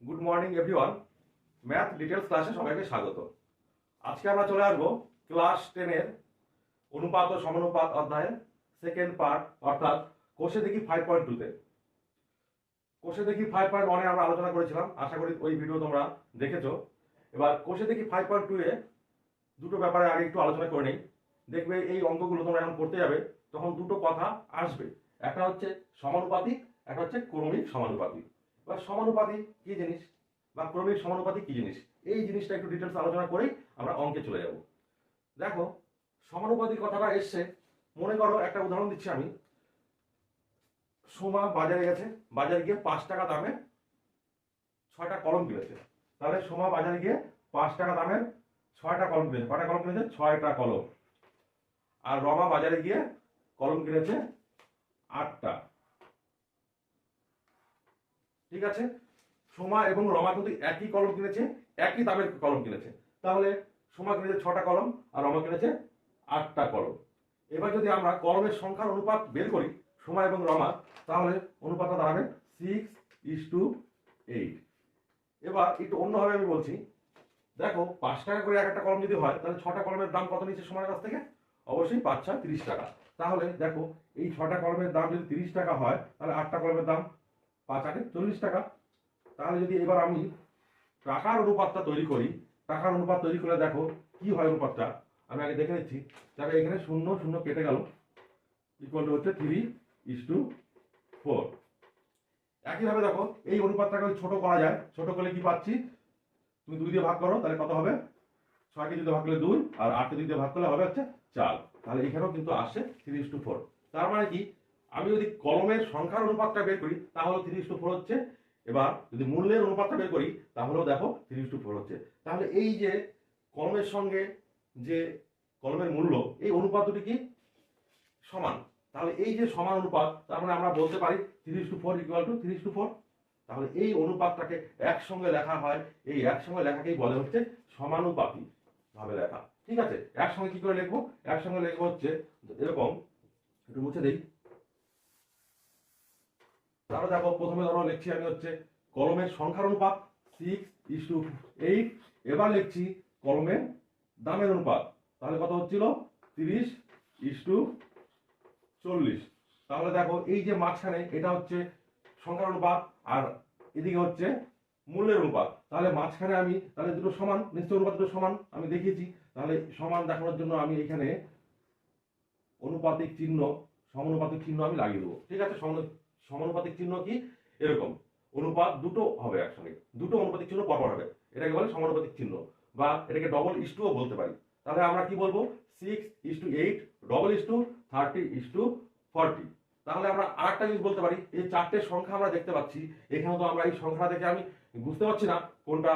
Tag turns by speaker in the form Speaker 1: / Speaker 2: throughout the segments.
Speaker 1: Good morning everyone. Math details ক্লাসে সবাইকে স্বাগত। আজকে আমরা চলে আসবো ক্লাস 10-এর অনুপাত ও সমানুপাত অধ্যায়ের সেকেন্ড পার্ট, অর্থাৎ কোষে দেখি 5.2-তে। কোষে দেখি 5.1-এ আমরা আলোচনা করেছিলাম, আশা করি ওই ভিডিও তোমরা দেখেছো। এবার কোষে দেখি 5.2-এ দুটো ব্যাপারে আগে একটু আলোচনা করে নেই। দেখবে এই অঙ্কগুলো তোমরা যখন করতে যাবে তখন দুটো কথা আসবে, একটা হচ্ছে সমানুপাতিক, একটা হচ্ছে ক্রমিক সমানুপাতিক। বা সমানুপাতিক কি জিনিস বা ক্রমিক সমানুপাতিক কি জিনিস, এই জিনিসটা একটু ডিটেলস আলোচনা করেই আমরা অঙ্কে চলে যাব। দেখো, সমানুপাতিক কথাটা এসছে, মনে করো একটা উদাহরণ দিচ্ছি আমি। সোমা বাজারে গেছে, বাজারে গিয়ে 5 টাকা দামে 6টা কলম কিনেছে। তাহলে সোমা বাজারে গিয়ে 5 টাকা দামের 6টা কলম কিনেছে। কটা কলম কিনেছে? 6টা কলম। আর রমা বাজারে গিয়ে কলম কিনেছে 8টা। ঠিক আছে, সোমা এবং রমা কিন্তু একই কলম কিনেছে, একই দামের কলম কিনেছে। তাহলে সোমা কিনেছে 6টা কলম আর রমা কিনেছে 8টা কলম। এবার যদি আমরা কলমের সংখ্যার অনুপাত বের করি সোমা এবং রমা, তাহলে অনুপাতটা দাঁড়াবে 6:8। এবার একটু অন্যভাবে আমি বলছি, দেখো 5 টাকা করে এক একটা কলম যদি হয়, তাহলে 6টা কলমের দাম কত নিচ্ছে সোমার কাছ থেকে? অবশ্যই 5×6 = 30 টাকা। তাহলে দেখো, এই 6টা কলমের দাম যদি 30 টাকা হয়, তাহলে 8টা কলমের দাম 5×8 = 40 টাকা। তাহলে যদি এবার আমি টাকার অনুপাতটা তৈরি করি, টাকার অনুপাত তৈরি করে দেখো কি হয় অনুপাতটা, আমি আগে দেখে নিচ্ছি। দেখো এখানে 0 0 কেটে গেল, ইকুয়াল টু হচ্ছে 3:4। একইভাবে দেখো এই অনুপাতটাকে ছোট করা যায়, ছোট করলে কি পাচ্ছি? তুমি 2 দিয়ে ভাগ করো, তাহলে কত হবে? 6কে 2 দিয়ে ভাগ করলে 2, আর 8কে 2 দিয়ে ভাগ করলে হবে হচ্ছে 4। তাহলে এখানেও কিন্তু আসছে 3:4। তার মানে কি, আমি যদি কলমের সংখ্যার অনুপাতটা বের করি তাহলে 3:4 হচ্ছে। এবার যদি মূল্যের অনুপাতটা বের করি তাহলেও দেখো 3:4 হচ্ছে। তাহলে এই যে কলমের সঙ্গে যে কলমের মূল্য, এই অনুপাত দুটি কি সমান। তাহলে এই যে সমান অনুপাত, তার মানে আমরা বলতে পারি 3:4 = 3:4। তাহলে এই অনুপাতটাকে একসঙ্গে লেখা হয়, এই একসঙ্গে লেখাকেই বলে হচ্ছে সমানুপাতিক ভাবে লেখা। ঠিক আছে, একসঙ্গে কি করে লিখবো? একসঙ্গে লিখবো হচ্ছে এরকম, একটু মুছে দেই। তাহলে দেখো, প্রথমে ধরো লিখছি আমি হচ্ছে কলমের সংখ্যার অনুপাত 6:8। এবার লিখছি কলমের দামের অনুপাত, তাহলে কত হচ্ছিল? 30:40। তাহলে দেখো এই যে মাঝখানে এটা হচ্ছে সংখ্যার অনুপাত আর এদিকে হচ্ছে মূল্যের অনুপাত। তাহলে মাঝখানে আমি, তাহলে দুটো সমান, নিশ্চয় অনুপাত দুটো সমান আমি দেখিয়েছি। তাহলে সমান দেখানোর জন্য আমি এখানে অনুপাতিক চিহ্ন, সমানুপাতিক চিহ্ন আমি লাগিয়ে দেবো। ঠিক আছে, সমানুপাতিক চিহ্ন কি? এরকম অনুপাত দুটো হবে একসঙ্গে, দুটো অনুপাতিক চিহ্ন পরপর হবে, এটাকে বলে সমানুপাতিক চিহ্ন, বা এটাকে ডবল-ইস-টুও বলতে পারি। তাহলে আমরা কি বলবো? 6:8 30:40। তাহলে আমরা আরেকটা জিনিস বলতে পারি, এই চারটে সংখ্যা আমরা দেখতে পাচ্ছি, এখানে তো আমরা এই সংখ্যা দেখে আমি বুঝতে পারছি না কোনটা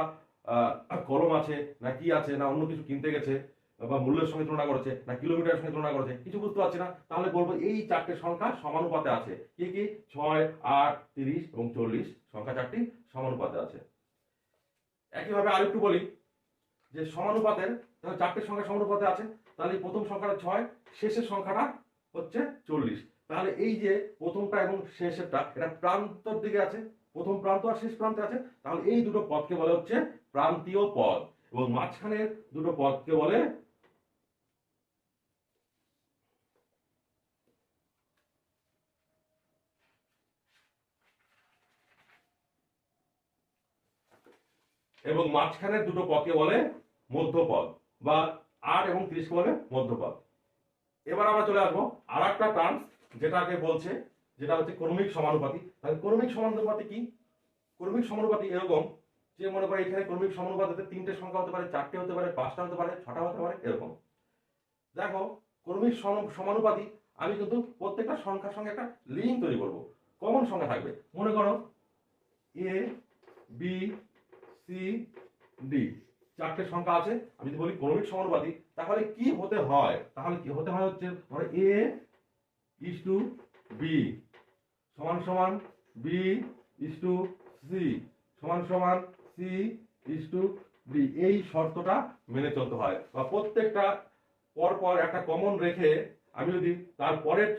Speaker 1: কলম আছে না কি আছে, না অন্য কিছু কিনতে গেছে বা মূল্যের সঙ্গে তুলনা করেছে না কিলোমিটারের সঙ্গে তুলনা করেছে, কিছু বুঝতে পারছি না। তাহলে বলবো এই চারটে সংখ্যা সমানুপাতে আছে। কি কি? 6, 8, 30 এবং 40 সংখ্যা চারটি সমানুপাতে আছে। একইভাবে আরেকটু বলি যে সমানুপাতের, চারটে সংখ্যা সমানুপাতে আছে, তাহলে এই প্রথম সংখ্যাটা 6, শেষের সংখ্যাটা হচ্ছে 40। তাহলে এই যে প্রথমটা এবং শেষেরটা, এটা প্রান্তর দিকে আছে, প্রথম প্রান্ত আর শেষ প্রান্তে আছে। তাহলে এই দুটো পদকে বলে হচ্ছে প্রান্তীয় পদ, এবং মাঝখানের দুটো পদকে বলে মধ্যপদ, বা 8 এবং 30 কে বলে মধ্যপদ। এবার আমরা চলে আসবো আর একটা টার্মস, যেটাকে বলছে, যেটা হচ্ছে ক্রমিক সমানুপাতি। তাহলে ক্রমিক সমানুপাতি কি? ক্রমিক সমানুপাতি এরকম যে, মনে করো এখানে ক্রমিক সমানুপাতিতে 3টে সংখ্যা হতে পারে, 4টে হতে পারে, 5টা হতে পারে, 6টা হতে পারে, এরকম। দেখো, ক্রমিক সমানুপাতি আমি কিন্তু প্রত্যেকটা সংখ্যার সঙ্গে একটা লিঙ্ক তৈরি করব, কমন সংখ্যা থাকবে। মনে করো এ, বি, সি, ডি, চারটে সংখ্যা আছে। আমি যদি বলি ক্রমিক সমানুপাতি, তাহলে কি হতে হয়? তাহলে কি হতে হয় হচ্ছে, ধরো এ ইস টু বি সমান সমান বি ইস টু সি সমান সমান সি ইস টু ডি। এই শর্তটা মেনে চলতে হয়, বা প্রত্যেকটা পরপর একটা কমন রেখে আমি যদি তার পরের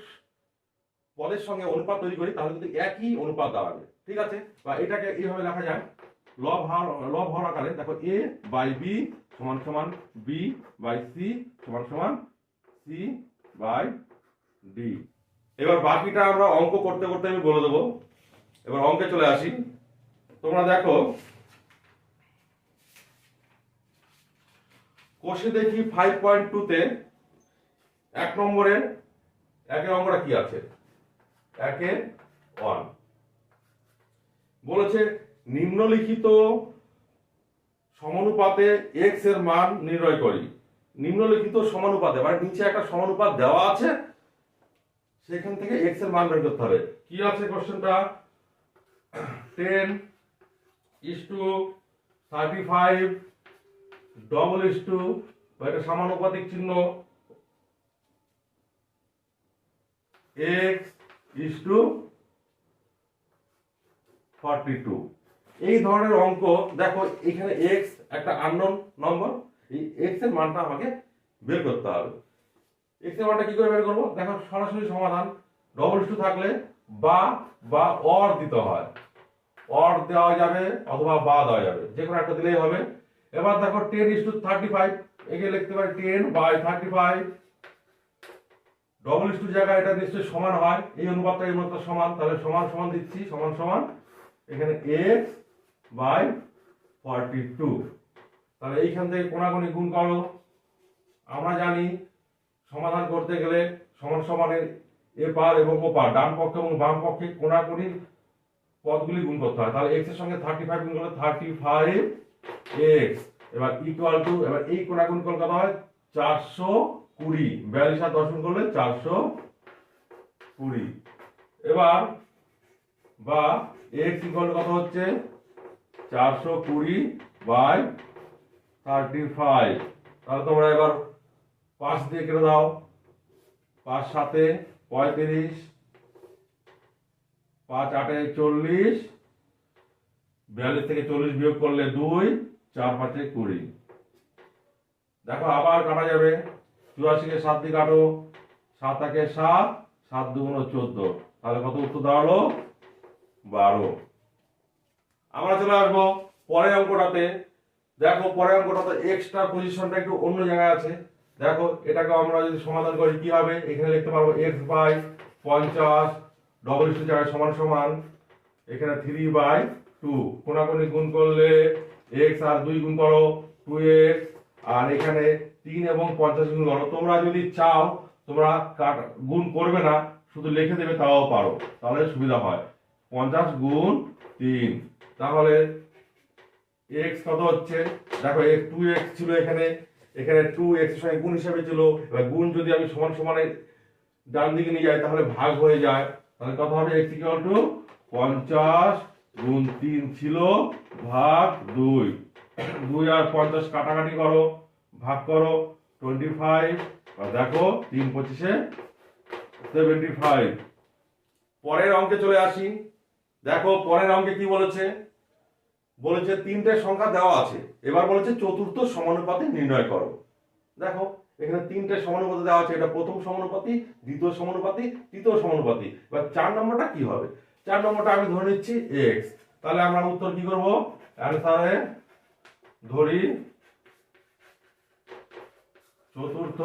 Speaker 1: পদের সঙ্গে অনুপাত তৈরি করি, তাহলে কিন্তু একই অনুপাত দাঁড়াবে। ঠিক আছে, বা এটাকে এইভাবে লেখা যায় লব হর আকারে দেখো a বাই b সমান সমান b বাই c সমান সমান c বাই d। এবার বাকিটা আমরা অঙ্ক করতে করতে আমি বলে দেবো। এবার অঙ্কে চলে আসি। তোমরা দেখো কোষে দেখি 5.2 তে 1 নম্বরের একের অঙ্কটা কি আছে? একে 1 বলেছে নিম্নলিখিত সমানুপাতে x এর মান নির্ণয় করি। নিম্নলিখিত সমানুপাতে মানে নিচে একটা সমানুপাত দেওয়া আছে, সেখান থেকে x এর মান বের করতে হবে। কি আছে কোশ্চেনটা? 10:35 ডবল ইস টু বা এটা সমানুপাতিক চিহ্ন x ইস টু 42। এই ধরনের অঙ্ক দেখো এখানে x একটা আননোন নম্বর, এই x এর মানটা আমাকে বের করতে হবে। x এর মানটা কি করে বের করব? দেখো সরাসরি সমাধান, ডবল ইস টু থাকলে বা অর দিতে হয়, অর দেওয়া যাবে অথবা বা দেওয়া যাবে, যে কোনো একটা দিলেই হবে। এবার দেখো 10:35 একে লিখতে পারি 10/35 ডবল ইস টু জায়গায় এটা নিশ্চয়ই সমান হয়, এই অনুপাতটা এই অনুপাতটা সমান, তাহলে সমান সমান দিচ্ছি, সমান সমান এখানে x বাই 42। তাহলে এইখান থেকে কোনাকুনি গুণ করো। আমরা জানি সমাধান করতে গেলে সমান সমানের এপার এবং ওপার ডান পক্ষে এবং বাম পক্ষে কোনাকুনি পদগুলি গুণ করতে হয়। তাহলে x এর সঙ্গে 35 গুণ করলে 35x এবার ইকুয়াল টু, এবার এই কোনাকুনি করলে কত হয়? 420, 42 আর 10 গুণ করলে 420। এবার বা x ইকুয়াল টু কত হচ্ছে? 420 বাই 35। তাহলে তোমরা এবার 5 দিয়ে কেটে দাও, 5 7 35, 5 8 40, 42 থেকে 40 বিয়োগ করলে 2, 4 5 20। দেখো আবার কাটা যাবে, 84 কে 7 দিয়ে কাটো, 7 একে 7, 7 2 14, তাহলে কত উত্তর দাঁড়ালো? 12। আমরা চলে আসবো পরের অঙ্কটাতে। দেখো পরের অঙ্কটাতে এক্সট্রা পজিশনটা একটু অন্য জায়গায় আছে। দেখো এটাকে আমরা যদি সমাধান করি কি হবে? এখানে লিখতে পারবো x by 50 double is to জায়গায় সমান সমান এখানে 3/2, কোনাকুনি গুণ করলে x আর 2 গুণ করো 2x, আর এখানে 3 এবং 50 গুণ করো। তোমরা যদি চাও তোমরা গুণ করবে না, শুধু লিখে দেবে, তাও পারো, তাহলে সুবিধা হয়। 50 গুণ 3, তাহলে x কত হচ্ছে? দেখো 2x ছিল এখানে, এখানে 2x এর সঙ্গে গুণ হিসাবে ছিল। এবার গুণ যদি আমি সমান সমানে ডান দিকে নিয়ে যাই তাহলে ভাগ হয়ে যায়, তাহলে কত হবে? x ইকুয়াল টু 50 গুণ 3 ছিল ভাগ 2, 2 আর 50 কাটাকাটি করো, ভাগ করো 25, আর দেখো 3 25 75। পরের অঙ্কে চলে আসি। দেখো পরের অঙ্কে কি বলেছে? বলেছে তিনটে সংখ্যা দেওয়া আছে, এবার বলেছে চতুর্থ সমানুপাতে নির্ণয় করো। দেখো এখানে তিনটে সমানুপাতি দেওয়া আছে, এটা প্রথম সমানুপাতি, দ্বিতীয় সমানুপাতি, তৃতীয় সমানুপাতি। এবার 4 নম্বরটা কি হবে? 4 নম্বরটা আমি ধরে নিচ্ছি x, তাহলে আমরা উত্তর কি করব? অ্যানসারে ধরি চতুর্থ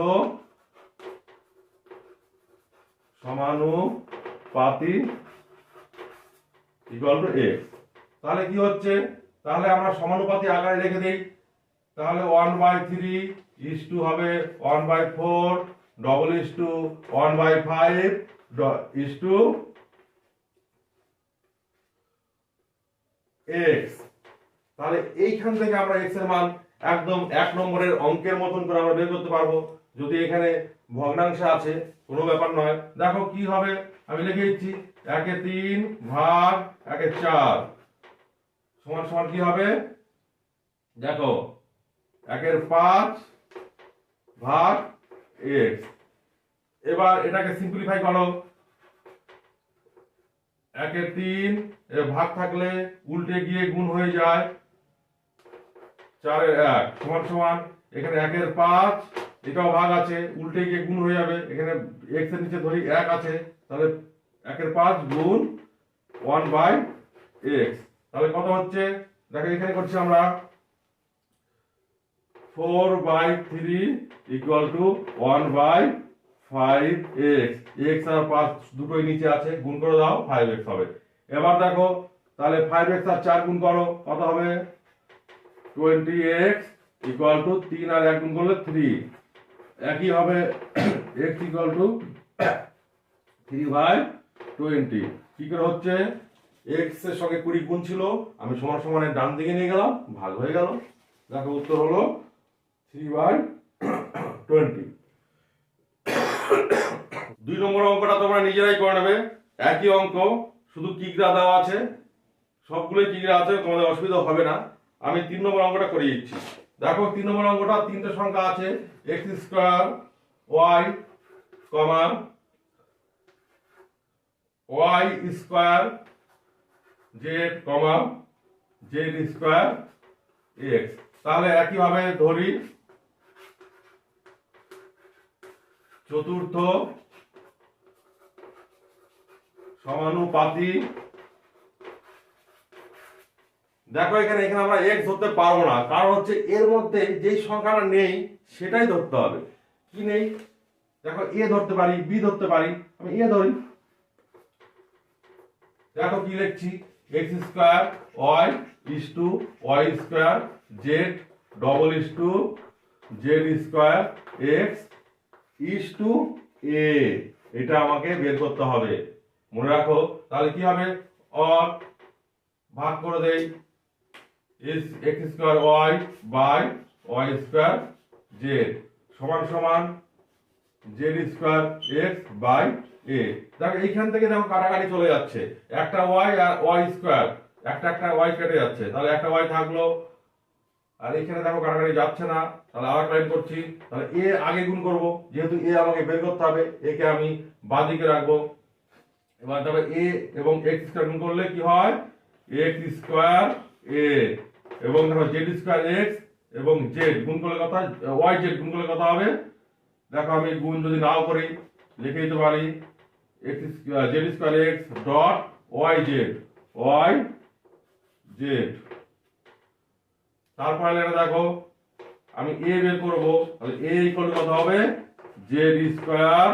Speaker 1: সমানুপাতি ইকুয়াল টু x। তাহলে কি হচ্ছে? তাহলে আমরা সমানুপাতি আকারে লিখে দেই, তাহলে 1/3 ইস টু হবে 1/4 double is to 1/5 is to x। তাহলে এইখান থেকে আমরা x এর মান একদম 1 নম্বরের অঙ্কের মতন করে আমরা বের করতে পারবো। যদি এখানে ভগ্নাংশ আছে কোনো ব্যাপার নয়। দেখো কি হবে, আমি লিখে দিচ্ছি 1 3 ভাগ 1 4 সমান সমান কি হবে? দেখো 1 5 ভাগ x। এবার এটাকে সিম্পলিফাই করো, 1 3 এর ভাগ থাকলে উল্টে গিয়ে গুণ হয়ে যায়, 4 1 সমান সমান এখানে 1 5, এটাও ভাগ আছে, উল্টে গিয়ে গুণ হয়ে যাবে, এখানে x এর নিচে ধরি 1 আছে, তাহলে 1 5 গুণ 1/x, তাহলে কত হচ্ছে? দেখো এখানে করছি আমরা 4/3 ইকুয়াল টু 1/5x। x আর 5 দুটোই নিচে আছে, গুণ করে দাও 5x হবে। এবার দেখো তাহলে 5x আর 4 গুণ করো, কত হবে? 20x ইকুয়াল টু 3 আর 1 গুণ করলে 3। একই হবে x ইকুয়াল টু 3/20। কি করে হচ্ছে? x এর সঙ্গে 20 গুণ ছিল, আমি সমান সমানের ডান দিকে নিয়ে গেলাম, ভাগ হয়ে গেল। দেখো উত্তর হলো 3/20। 2 নম্বর অঙ্কটা তোমরা নিজেরাই করে নেবে, একই অঙ্ক, শুধু কিগ্রা দেওয়া আছে, সবগুলোই কিগ্রা আছে, তোমাদের অসুবিধা হবে না। আমি 3 নম্বর অঙ্কটা করে দিচ্ছি। দেখো 3 নম্বর অঙ্কটা তিনটে সংখ্যা আছে, x স্কয়ার y কমা y স্কয়ার z কমা z স্কয়ার x। তাহলে একইভাবে ধরি চতুর্থ সমানুপাতি। দেখো এখানে আমরা x ধরতে পারবো না, কারণ হচ্ছে এর মধ্যে যেই সংখ্যাটা নেই সেটাই ধরতে হবে। কি নেই? দেখো a ধরতে পারি, b ধরতে পারি, আমি a ধরি। দেখো কি লিখছি, x square y is to y square z double is to z square x is to a। এটা আমাকে বের করতে হবে, মনে রাখো। তাহলে কি হবে? or ভাগ করে দেই x square y by y square z সমান সমান z square x by a। দেখো এইখান থেকে দেখো কাটাকাটি চলে যাচ্ছে, একটা y আর y স্কয়ার, একটা y কেটে যাচ্ছে, তাহলে একটা y থাকলো। আর এখানে দেখো কাটাকাটি যাচ্ছে না, তাহলে আরেক লাইন করছি। তাহলে a আগে গুণ করব, যেহেতু a আমাকে বের করতে হবে, a কে আমি বাঁ দিকে রাখবো। এবার তবে a এবং x স্কয়ার গুণ করলে কি হয়? x square a। এবং দেখো z স্কয়ার x এবং z গুণ করলে কত হয়? y z গুণ করলে কত হবে? দেখো আমি গুণ যদি নাও করি লিখে দিতে পারি x z square x dot y z তারপরে লেখা দেখো আমি a বের করব, তাহলে a ইকুয়াল কত হবে? z square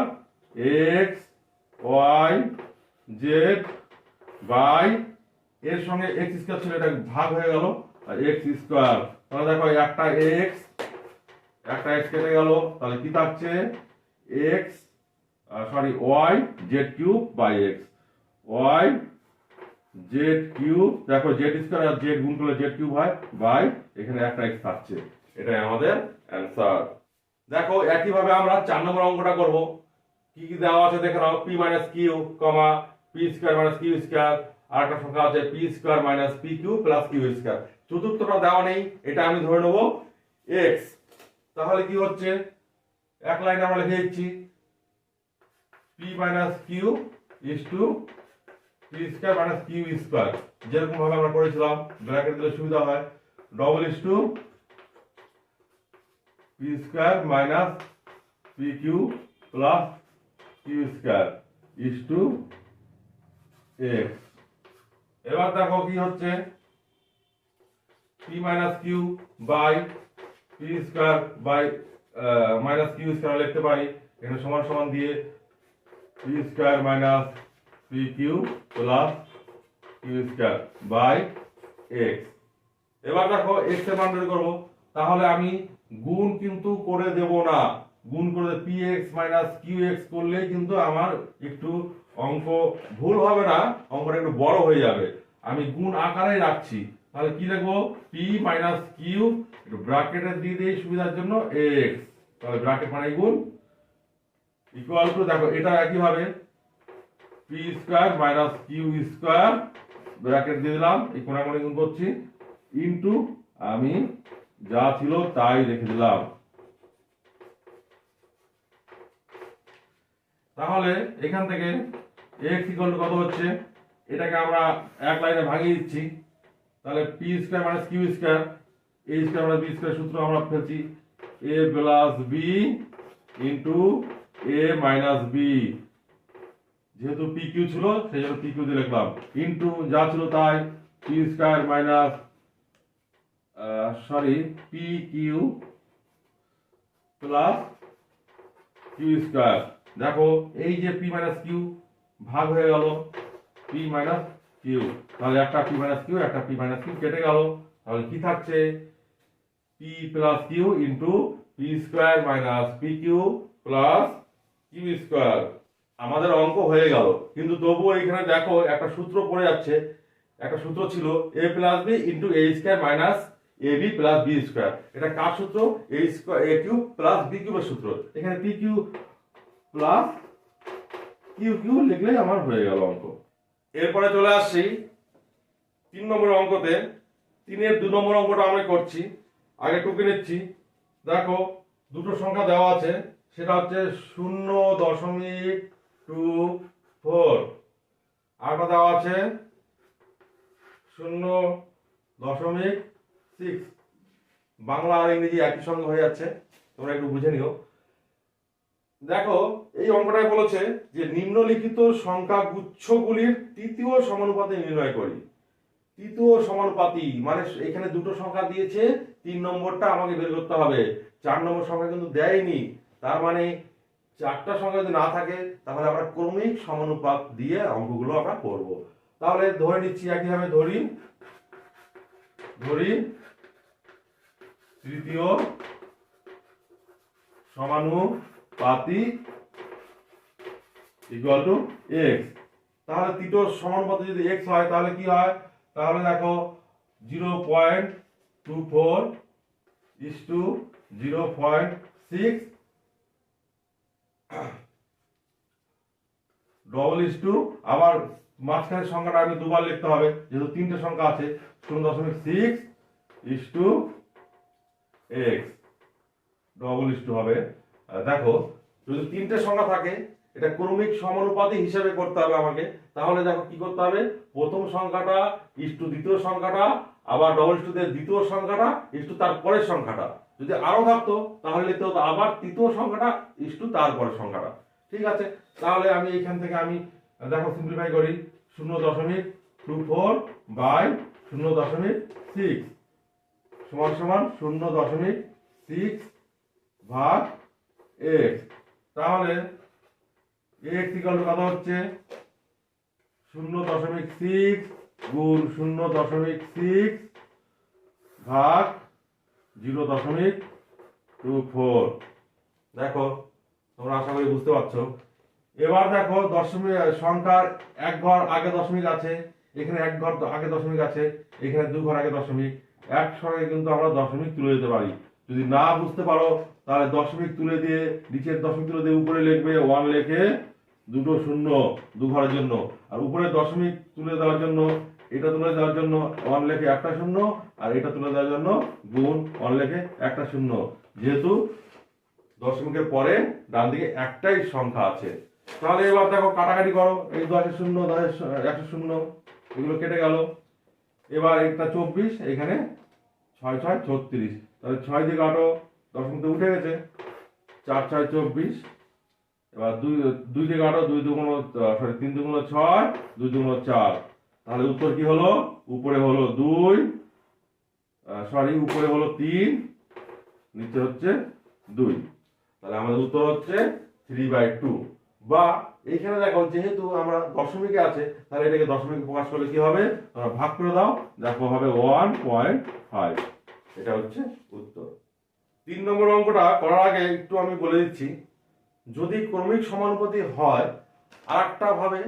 Speaker 1: x y z by এর সঙ্গে x স্কয়ার ছিল, এটা ভাগ হয়ে গেল, আর x স্কয়ার। তাহলে দেখো একটা x কেটে গেল, তাহলে কি থাকছে? x y z cube by x y z cube. দেখো z স্কয়ার আর z গুণ করলে z কিউব হয় বাই এখানে একটা x থাকছে, এটাই আমাদের অ্যানসার। দেখো একইভাবে আমরা 4 নম্বর অঙ্কটা করব। কি কি দেওয়া আছে দেখে নাও, p - q, p square - q square, আর একটা সংখ্যা আছে p square - pq q square. চতুর্থটা দেওয়া নেই, এটা আমি ধরে নেব x। তাহলে কি হচ্ছে? এক লাইনে আমরা লিখে দিচ্ছি p - q is to p square - q square, যেরকম ভাবে আমরা করেছিলাম, ব্র্যাকেট দিলে সুবিধা হয়, double is to p square - pq q square is to x। এবার দেখো কি হচ্ছে, p - q by p square by q square লিখতে পারি, এখানে সমান সমান দিয়ে p square - pq q square by x। এবার দেখো x এর মান বের করব, তাহলে আমি গুণ কিন্তু করে দেব না, গুণ করে px - qx করলেই কিন্তু আমার একটু অঙ্ক ভুল হবে না, অঙ্কটা একটু বড় হয়ে যাবে। আমি গুণ আকারে রাখছি, তাহলে কি লিখবো? p - q একটু ব্র্যাকেটে দিয়ে দেই সুবিধার জন্য x, তাহলে ব্র্যাকেট মানে গুণ ইকুয়াল টু, দেখো এটা একই ভাবে p square - q square bracket দিয়ে দিলাম, এই কোণাকুণি গুণ করছি, ইনটু আমি যা ছিল তাই লিখে দিলাম। তাহলে এখান থেকে x ইকুয়াল টু কত হচ্ছে? এটাকে আমরা এক লাইনে ভাঙিয়ে দিচ্ছি, তাহলে p square - q square, a square - b square সূত্র আমরা ফেলছি, a plus b into a minus b। যেহেতু pq ছিল সেই জন্য pq দিয়ে লিখলাম, ইনটু যা ছিল তাই p square sorry P Q plus Q square. দেখো এই যে পি মাইনাস কিউ ভাগ হয়ে গেল পি মাইনাস কিউ, তাহলে একটা পি মাইনাস কিউ একটা পি মাইনাস কিউ কেটে গেল, তাহলে কি থাকছে P plus Q into P square minus P Q plus Q square. আমাদের অঙ্ক হয়ে গেল, কিন্তু তবুও এখানে দেখো একটা সূত্র পড়ে যাচ্ছে। একটা সূত্র ছিল A plus B into A square minus A B plus B square. এটা কার সূত্র? A square A cube plus B কিউবের সূত্র। এখানে P Q plus Q Q লিখলেই আমার হয়ে গেল অঙ্ক। এরপরে চলে আসছি 3 নম্বর অঙ্কতে। 3-এর 2 নম্বর অঙ্কটা আমি করছি, আগে টুকে নিচ্ছি। দেখো দুটো সংখ্যা দেওয়া আছে, সেটা হচ্ছে 0.24, আরেকটা দেওয়া আছে 0.6। বাংলা আর ইংরেজি একই সঙ্গে হয়ে যাচ্ছে, তোমরা একটু বুঝে নিও। দেখো এই অঙ্কটায় বলেছে যে নিম্নলিখিত সংখ্যা গুচ্ছগুলির তৃতীয় সমানুপাতি নির্ণয় করি। তৃতীয় সমানুপাতি মানে এখানে দুটো সংখ্যা দিয়েছে, 3 নম্বরটা আমাকে বের করতে হবে। 4 নম্বর সংখ্যা কিন্তু দেয়নি, তার মানে 4টা সংখ্যা যদি না থাকে তাহলে আমরা ক্রমিক সমানুপাত দিয়ে অঙ্কগুলো আমরা করব। তাহলে ধরে নিচ্ছি একইভাবে ধরি তৃতীয় সমানুপাতি ইকুয়াল টু এক্স। তাহলে তৃতীয় সমানুপাতি যদি এক্স হয় তাহলে কি হয়? তাহলে দেখো 0.24 is to 0.6 double is to, আবার মাঝখানের সংখ্যাটা আমি দুবার লিখতে হবে যেহেতু 3টে সংখ্যা আছে। 0.6 is to x double is to হবে। দেখো যদি 3টে সংখ্যা থাকে এটা ক্রমিক সমানুপাতি হিসেবে করতে হবে আমাকে। তাহলে দেখো কি করতে হবে, প্রথম সংখ্যাটা ইস টু দ্বিতীয় সংখ্যাটা, আবার ডবল ইস টু দ্বিতীয় সংখ্যাটা ইস টু তার পরের সংখ্যাটা। যদি আরো থাকতো তাহলে লিখতে হতো আবার তৃতীয় সংখ্যাটা ইস টু তারপরের সংখ্যাটা। ঠিক আছে, তাহলে আমি এইখান থেকে আমি দেখো সিম্পলিফাই করি 0.24 বাই 0.6 সমান সমান 0.6 ভাগ x। তাহলে x ইকুয়াল টু কত হচ্ছে 0.6 গুণ 0.6 ভাগ 0.24। দেখো তোমরা আশা করি বুঝতে পারছো। এবার দেখো দশমিক সংখ্যার এক ঘর আগে দশমিক আছে, এখানে এক ঘর আগে দশমিক আছে, এখানে 2 ঘর আগে দশমিক। একসঙ্গে কিন্তু আমরা দশমিক তুলে দিতে পারি। যদি না বুঝতে পারো তাহলে দশমিক তুলে দিয়ে নিচের দশমিক তুলে দিয়ে উপরে লিখবে 1 লিখে দুটো শূন্য 2 ঘরের জন্য, আর উপরে দশমিক তুলে দেওয়ার জন্য এটা তুলে দেওয়ার জন্য 1 লিখে একটা শূন্য, আর এটা তুলে দেওয়ার জন্য গুণ 1 লিখে একটা শূন্য। যেহেতু দশমিকের পরে ডান দিকে একটাই সংখ্যা আছে। তাহলে এবার দেখো কাটাকাটি করো, এই 10 শূন্য 10 100 শূন্য এগুলো কেটে গেল। এবার একটা 24, এখানে 6 6 36, তাহলে 6 দিয়ে কাটো, দশমিক তো উঠে গেছে, 4 6 24। এবার 2 দিয়ে কাটো, 2 দুগুণ সরি 3 দুগুণ 6 2 দুগুণ 4। তাহলে উত্তর কি হলো? উপরে হলো 2 সরি উপরে হলো 3, নিচে হচ্ছে 2। তাহলে আমাদের উত্তর হচ্ছে 3/2। বা এইখানে দেখো যেহেতু আমরা দশমিকে আছে তাহলে এটাকে দশমিকে প্রকাশ করলে কি হবে, তোমরা ভাগ করে দাও, দেখো হবে 1.5। এটা হচ্ছে উত্তর। 3 নম্বর অঙ্কটা করার আগে একটু আমি বলে দিচ্ছি, যদি ক্রমিক সমানুপাতি হয় আরেকটা ভাবে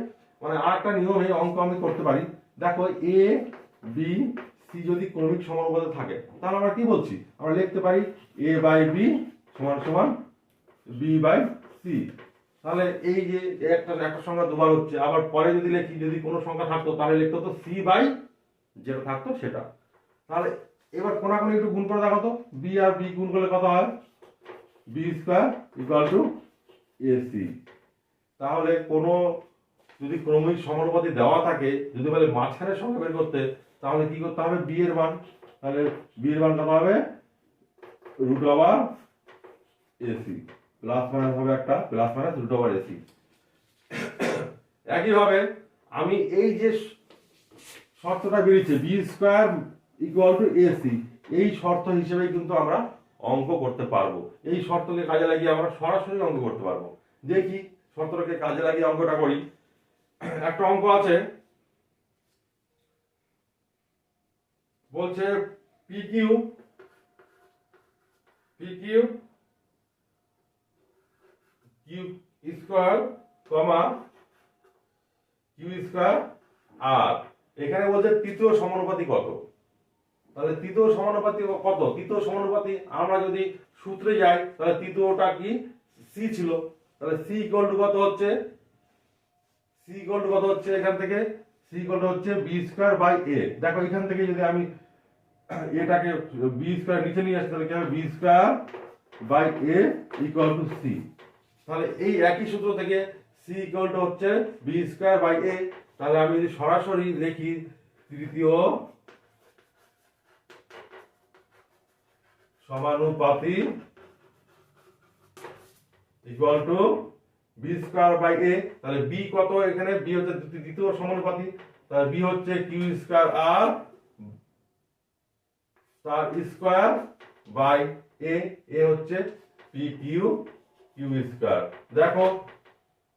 Speaker 1: মানে আরেকটা নিয়মে অঙ্ক আমি করতে পারি। দেখো এ বি সি যদি ক্রমিক সমানুপাতে থাকে তাহলে আমরা কি বলছি, আমরা লিখতে পারি এ বাই বি সমান সমান বি বাই সি। তাহলে এই যে একটা সংখ্যা দুবার হচ্ছে, আবার পরে যদি লিখি যদি কোনো সংখ্যা থাকতো তাহলে লিখতে হতো সি বাই যেটা থাকতো সেটা। তাহলে এবার কোনাকুনি একটু গুণ করে দেখো তো, বি আর বি গুণ করলে কত হয়, B square equal to AC. তাহলে কোনো যদি ক্রমিক সমানুপাতি দেওয়া থাকে, যদি বলে মাঝখানের সংখ্যা বের করতে, তাহলে কি করতে হবে, বি এর মান। তাহলে বি এর মান কত হবে, root over AC, plus minus হবে একটা plus minus root over AC. একইভাবে আমি এই যে শর্তটা বেরিয়েছে B square equal to AC, এই শর্ত হিসেবে কিন্তু আমরা অঙ্ক করতে পারবো। এই শর্তকে কাজে লাগিয়ে আমরা সরাসরি অঙ্ক করতে পারবো। দেখি শর্তটাকে কাজে লাগিয়ে অঙ্কটা করি। একটা অঙ্ক আছে, বলছে P Q Q square comma Q square আর এখানে বলছে তৃতীয় সমানুপাতি কত। তাহলে তৃতীয় সমানুপাতি কত? তৃতীয় সমানুপাতি আমরা যদি সূত্রে যাই তাহলে তৃতীয়টা কি সি ছিল, তাহলে সি ইকুয়াল টু কত হচ্ছে? সি ইকুয়াল টু কত হচ্ছে? এখান থেকে সি ইকুয়াল টু হচ্ছে বি স্কোয়ার বাই এ। দেখো এখান থেকে যদি আমি এটাকে বি স্কোয়ার নিচে নিয়ে আসি তাহলে কি হবে? B square by A equal to C. তাহলে এই একই সূত্র থেকে সি ইকুয়াল টু হচ্ছে বি স্কোয়ার বাই এ। তাহলে আমি যদি সরাসরি লিখি তৃতীয় সমানুপাতি equal to B square by A. তাহলে বি কত? এখানে বি হচ্ছে দ্বিতীয় সমানুপাতি, তাহলে বি হচ্ছে কিউ স্কোয়ার আর তার স্কোয়ার বাই এ, এ হচ্ছে পি কিউ স্কোয়ার। দেখো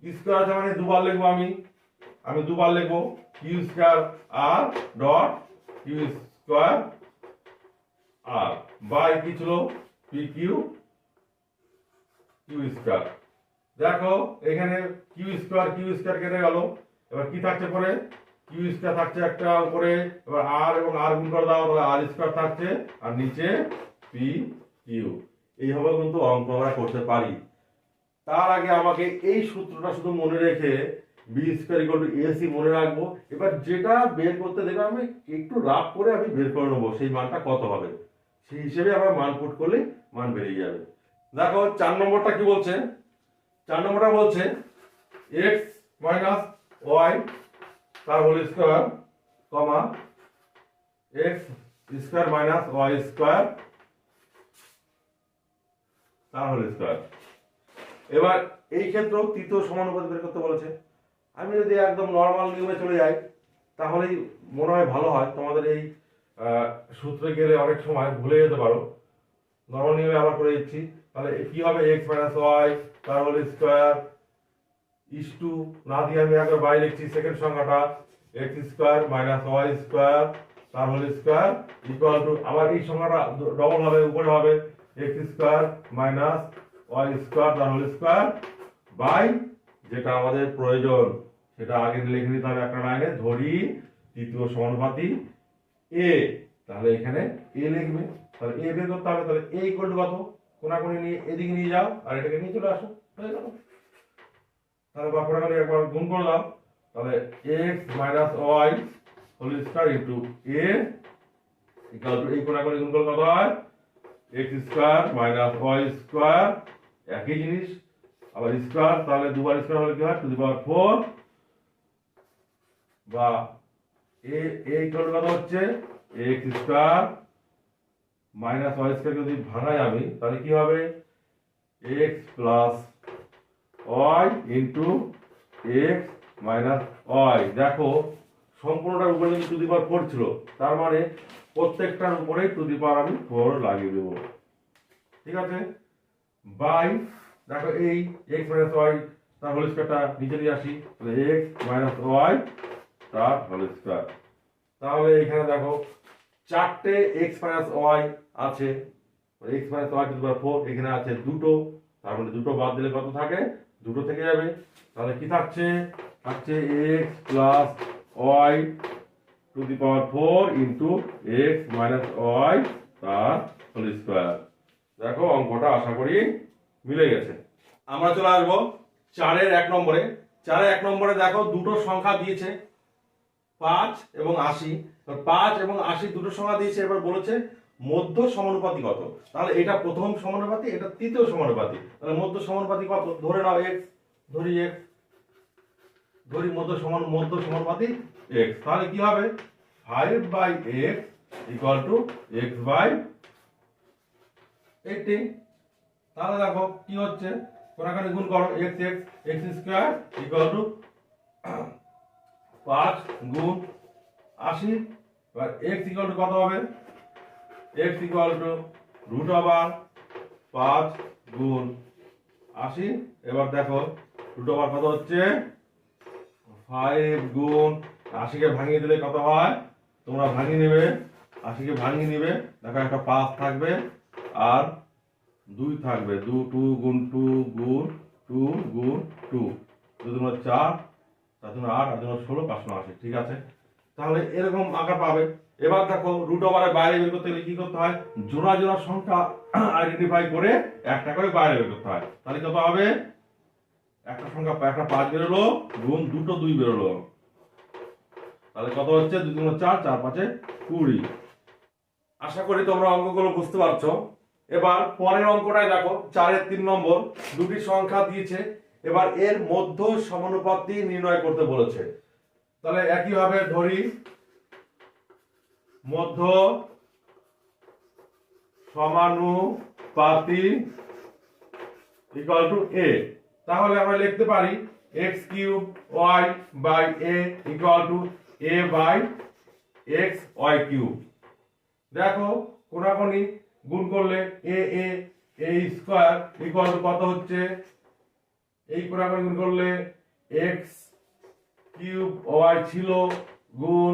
Speaker 1: স্কোয়ার আছে মানে দুবার লিখবো, আমি দুবার লিখবো কিউ স্কোয়ার আর ডট কিউ স্কোয়ার আর বাই কি ছিল? P Q square. দেখো এখানে কিউ স্কোয়ার কেটে গেল, এবার কি থাকছে পরে? কিউ স্কোয়ার থাকছে একটা উপরে, এবার আর এবং আর গুণ করে দাও, তাহলে আর স্কোয়ার থাকছে আর নিচে পি কিউ। এইভাবে কিন্তু অঙ্ক আমরা করতে পারি। তার আগে আমাকে এই সূত্রটা শুধু মনে রেখে B square equal to AC মনে রাখবো। এবার যেটা বের করতে দেবে আমি একটু রাফ করে আমি বের করে নেবো সেই মানটা কত হবে, সেই হিসেবে আমরা মান পুট করলে মান বেরিয়ে যাবে। দেখো 4 নম্বরটা কি বলছে? 4 নম্বরটা বলছে এক্স মাইনাস ওয়াই তার whole square comma X square minus Y square তার হোল স্কোয়ার। এবার এই ক্ষেত্রেও তৃতীয় সমানুপাতি বের করতে বলেছে। আমি যদি একদম নর্মাল নিয়মে চলে যাই তাহলেই মনে হয় ভালো হয়। তোমাদের এই সূত্রে গেলে অনেক সময় ভুলে যেতে পারো। নর্মাল নিয়মে আবার করে দিচ্ছি। তাহলে কি হবে? এক্স মাইনাস ওয়াই তার হোল স্কোয়ার ইস টু, না দিয়ে আমি একবার বাই লিখছি সেকেন্ড সংখ্যাটা, X square minus Y square তার হোল স্কোয়ার ইকুয়াল টু, আবার এই সংখ্যাটা ডবল হবে, উপরে হবে X square minus Y square তার হোল স্কোয়ার বাই যেটা আমাদের প্রয়োজন সেটা আগে লিখে নিতে হবে একটা লাইনে, ধরি তৃতীয় সমানুপাতি এ। তাহলে এখানে এ লিখবে, তাহলে এ বের করতে হবে। তাহলে এ ইকুয়াল টু কত? কোনাকুনি নিয়ে এদিকে নিয়ে যাও আর এটাকে নিয়ে চলে আসো, হয়ে গেল। তাহলে বা কোনাকুনি একবার গুণ করে দাও, তাহলে X minus Y whole square into A equal to, এই কোনাকুনি গুণ করলে কত হয়? X square minus Y square, একই জিনিস, আবার স্কোয়ার, তাহলে দুবার স্কোয়ার হলে কি হয়? টু দি পাওয়ার 4 বা এ ইকুয়াল টু কত হচ্ছে? X square minus Y square যদি ভাঙাই আমি তাহলে কি হবে? X plus Y into X minus Y. দেখো সম্পূর্ণটার উপরে যদি টু দি পাওয়ার 4 ছিল, তার মানে প্রত্যেকটার উপরেই টু দি পাওয়ার আমি 4 লাগিয়ে দেবো, ঠিক আছে? বাই দেখো এই এক্স মাইনাস ওয়াই তার হোল স্কোয়ারটা নিচে নিয়ে আসি, তাহলে এক্স মাইনাস ওয়াই তার হোল স্কোয়ার। তাহলে এখানে দেখো চারটে এক্স মাইনাস ওয়াই আছে, X minus Y to the power 4, এখানে আছে দুটো, তার মানে দুটো বাদ দিলে কত থাকে? দুটো থেকে যাবে। তাহলে কি থাকছে? থাকছে X plus Y to the power 4 into X minus Y তার হোল স্কোয়ার। দেখো অঙ্কটা আশা করি মিলে গেছে। আমরা চলে আসবো 4-এর 1 নম্বরে। 4-এর 1 নম্বরে দেখো দুটো সংখ্যা দিয়েছে 5 এবং 80। 5 এবং 80 দুটো সংখ্যা দিয়েছে, এবার বলেছে মধ্য সমানুপাতি কত। তাহলে এটা প্রথম সমানুপাতি, এটা তৃতীয় সমানুপাতি। তাহলে মধ্য সমানুপাতি কত? ধরে নাও x, ধরি x, ধরি মধ্য সমানুপাতি x। তাহলে কি হবে? 5/x equal to x by 80। তাহলে দেখো কি হচ্ছে? কোনাকানি গুণ করো, x স্কয়ার ইকুয়াল টু 5 গুণ 80। এবার x ইকুয়াল টু কত হবে? x equal to root over 5 গুণ 80। এবার দেখো রুট ওভার কত হচ্ছে 5 গুণ 80 কে ভাঙিয়ে দিলে কত হয়, তোমরা ভাঙিয়ে নেবে, 80 কে ভাঙিয়ে নিবে, দেখো একটা 5 থাকবে আর 2 থাকবে, 2 গুণ 2 গুণ 2 গুণ 2, 2 গুণ 4, 4 গুণ 8, 8 গুণ 16, 580। ঠিক আছে, তাহলে এরকম আকার পাবে। এবার দেখো রুট ওভারের বাইরে বের করতে গেলে কি করতে হয়, জোড়া জোড়া সংখ্যা আইডেন্টিফাই করে একটা করে বাইরে বের করতে হয়। তাহলে কত হবে, একটা সংখ্যা একটা 5 বেরোলো গুণ দুটো 2 বেরোলো, তাহলে কত হচ্ছে 2 গুণ 4, 4 5 20। আশা করি তোমরা অঙ্কগুলো বুঝতে পারছো। এবার পরের অঙ্কটাই দেখো 4-এর 3 নম্বর, দুটি সংখ্যা দিয়েছে, এবার এর মধ্য সমানুপাতি নির্ণয় করতে বলেছে। তাহলে একইভাবে ধরি মধ্য সমানুপাতি ইকুয়াল টু a। তাহলে আমরা লিখতে পারি x cube y by a equal to a by x y cube. দেখো কোনাকুনি গুণ করলে a স্কয়ার ইকুয়াল টু কত হচ্ছে, এই কোনাকুনি গুণ করলে x কিউব y ছিল গুণ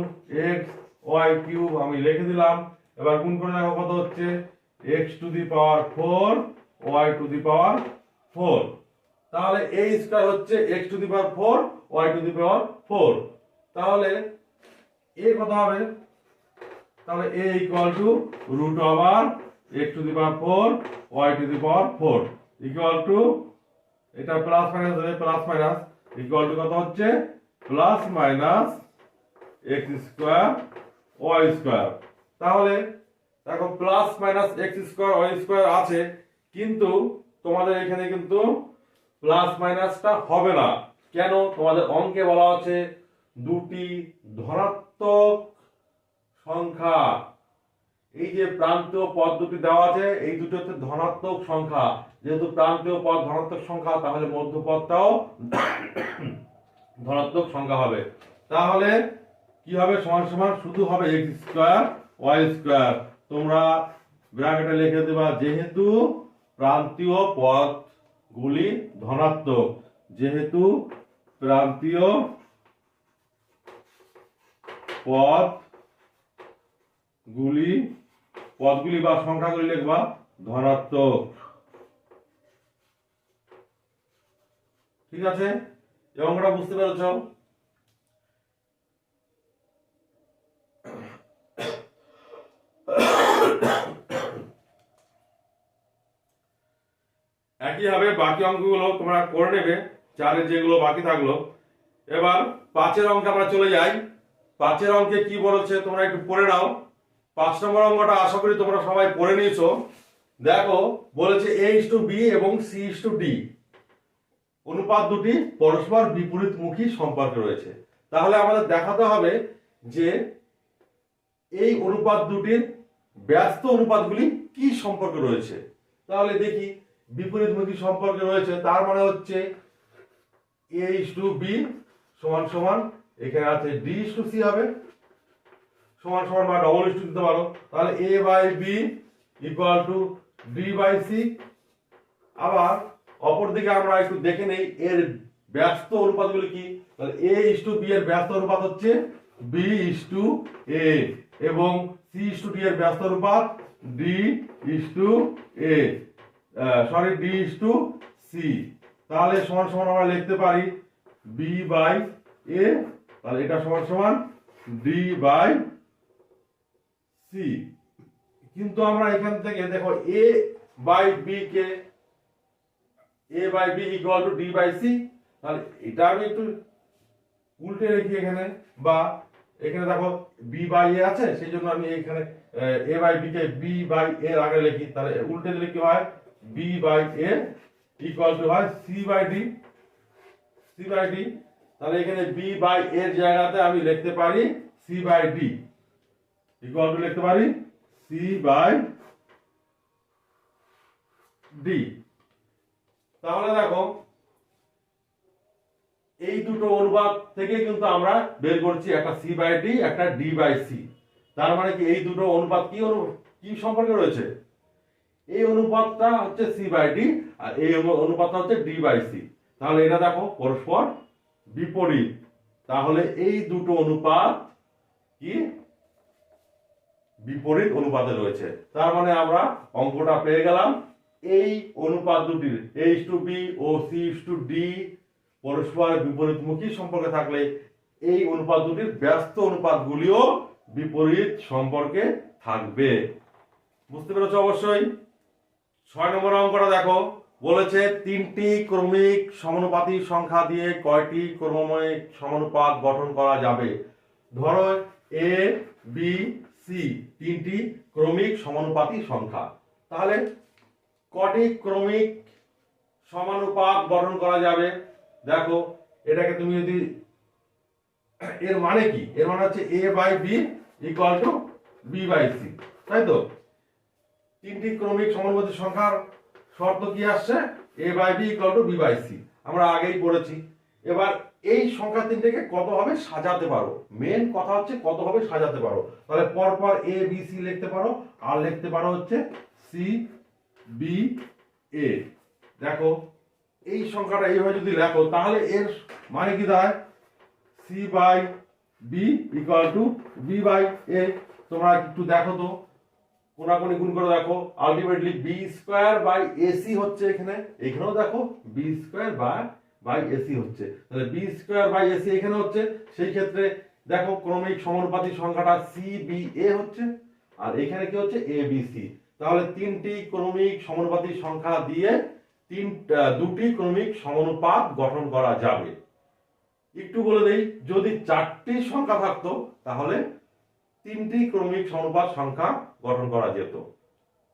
Speaker 1: x y কিউব আমি লিখে দিলাম। এবার গুণ করে দেখো কত হচ্ছে x to the power 4 y to the power 4। তাহলে a স্কয়ার হচ্ছে x to the power 4 y to the power 4। তাহলে a কত হবে, তাহলে a equal to root over x to the power 4 y to the power 4 equal to, এটা plus minus হবে, plus minus equal to কত হচ্ছে plus minus x square y square. তাহলে দেখো plus minus x square y square আছে, কিন্তু তোমাদের এখানে কিন্তু প্লাস মাইনাসটা হবে না। কেন, তোমাদের অঙ্কে বলা আছে দুটি ধনাত্মক সংখ্যা, এই যে প্রান্তীয় পদ দুটি দেওয়া আছে এই দুটো হচ্ছে ধনাত্মক সংখ্যা, যেহেতু প্রান্তীয় পদ ধনাত্মক সংখ্যা তাহলে মধ্যপদটাও ধনাত্মক সংখ্যা হবে। তাহলে কি হবে, সমান সমান শুধু হবে x স্কয়ার y স্কয়ার। তোমরা ব্র্যাকেটে লিখে দেবা যেহেতু প্রান্তীয় পদগুলি ধনাত্মক, যেহেতু প্রান্তীয় পদগুলি বা সংখ্যাগুলি লিখবা ধনাত্মক। ঠিক আছে, এই অঙ্কটা বুঝতে পেরেছ? একইভাবে বাকি অঙ্কগুলো তোমরা করে নেবে, 4-এর যেগুলো বাকি থাকলো। এবার 5-এর অঙ্কে আমরা চলে যাই। 5-এর অঙ্কে কি বলেছে তোমরা একটু পড়ে নাও। 5 নম্বর অঙ্কটা আশা করি তোমরা সবাই পড়ে নিয়েছো। দেখো বলেছে a:b এবং c:d অনুপাত দুটি পরস্পর বিপরীতমুখী সম্পর্কে রয়েছে। তাহলে আমাদের দেখাতে হবে যে এই অনুপাত দুটির ব্যস্ত অনুপাতগুলি কি সম্পর্কে রয়েছে। তাহলে দেখি বিপরীতমুখী সম্পর্কে রয়েছে, তার মানে হচ্ছে a:b সমান সমান এখানে আছে d:c হবে, সমান সমান বা ডবল ইস্টু দিতে পারো। তাহলে a/b ইকুয়াল টু d/c। আবার অপর দিকে আমরা একটু দেখে নেই এর ব্যস্ত অনুপাতগুলি কি। তাহলে a:b এর ব্যস্ত অনুপাত হচ্ছে b:a এবং c:d এর ব্যস্ত অনুপাত d:a, সরি d:c। তাহলে সমান সমান আমরা লিখতে পারি b/a, তাহলে এটা সমান সমান d/c। কিন্তু আমরা এখান থেকে দেখো a/b K a/b equal to d/c, তাহলে এটা আমি একটু উল্টে রেখি এখানে, বা এখানে দেখো b/a আছে সেই জন্য আমি এখানে a/b কে b/a এর আগে লিখি। তাহলে উল্টে দিলে কি হয়, b/a ইকুয়াল টু হয় c/d। তাহলে এখানে b/a এর জায়গাতে আমি লিখতে পারি c/d ইকুয়াল টু লিখতে পারি c/d। তাহলে দেখো এই দুটো অনুপাত থেকে কিন্তু আমরা বের করছি একটা c/d একটা d/c। তার মানে কি এই দুটো অনুপাত কি কি সম্পর্কে রয়েছে? এই অনুপাতটা হচ্ছে সি বাই ডি আর এই অনুপাতটা হচ্ছে ডি বাই সি। তাহলে এটা দেখো পরস্পর বিপরীত। তাহলে এই দুটো অনুপাত কি বিপরীত অনুপাতে রয়েছে। তার মানে আমরা অঙ্কটা পেয়ে গেলাম। এই অনুপাত দুটির H/B ও C/D পরস্পর বিপরীতমুখী সম্পর্কে থাকলে এই অনুপাত দুটির ব্যস্ত অনুপাতগুলিও বিপরীত সম্পর্কে থাকবে। বুঝতে পেরেছো অবশ্যই। 6 নম্বর অঙ্কটা দেখো, বলেছে তিনটি ক্রমিক সমানুপাতিক সংখ্যা দিয়ে কয়টি ক্রমময় সমানুপাত গঠন করা যাবে? ধরো এ বি সি তিনটি ক্রমিক সমানুপাতিক সংখ্যা, তাহলে কটি ক্রমিক সমানুপাত গঠন করা যাবে? দেখো এটাকে তুমি যদি, এর মানে কি? এর মানে হচ্ছে A by B equal to B by C, তাই তো? তিনটি ক্রমিক সমানুপাতিক সংখ্যার শর্ত কি আসছে? A by B equal to B by C, আমরা আগেই পড়েছি। এবার এই সংখ্যা তিনটাকে কতভাবে সাজাতে পারো, মেন কথা হচ্ছে কতভাবে সাজাতে পারো। তাহলে পরপর এ বি সি লিখতে পারো, আর লিখতে পারো হচ্ছে সি বি এ। দেখো এই সংখ্যাটা এইভাবে যদি লেখো তাহলে এর মানে কি দাঁড়ায়? C by B equal to B by A. তোমরা একটু দেখো তো, কোনাকুনি গুণ করে দেখো, ultimately B square by AC হচ্ছে এখানে, এখানেও দেখো বি স্কয়ার বাই এসি হচ্ছে। তাহলে বি স্কয়ার বাই এসি এখানে হচ্ছে, সেই ক্ষেত্রে দেখো ক্রমিক সমানুপাতিক সংখ্যাটা সি বি এ হচ্ছে, আর এখানে কি হচ্ছে? A B C. তাহলে তিনটি ক্রমিক সমানুপাতিক সংখ্যা দিয়ে দুটি ক্রমিক সমানুপাত গঠন করা যাবে। একটু বলে দেই, যদি চারটি সংখ্যা থাকতো তাহলে তিনটি ক্রমিক সমানুপাত সংখ্যা গঠন করা যেত।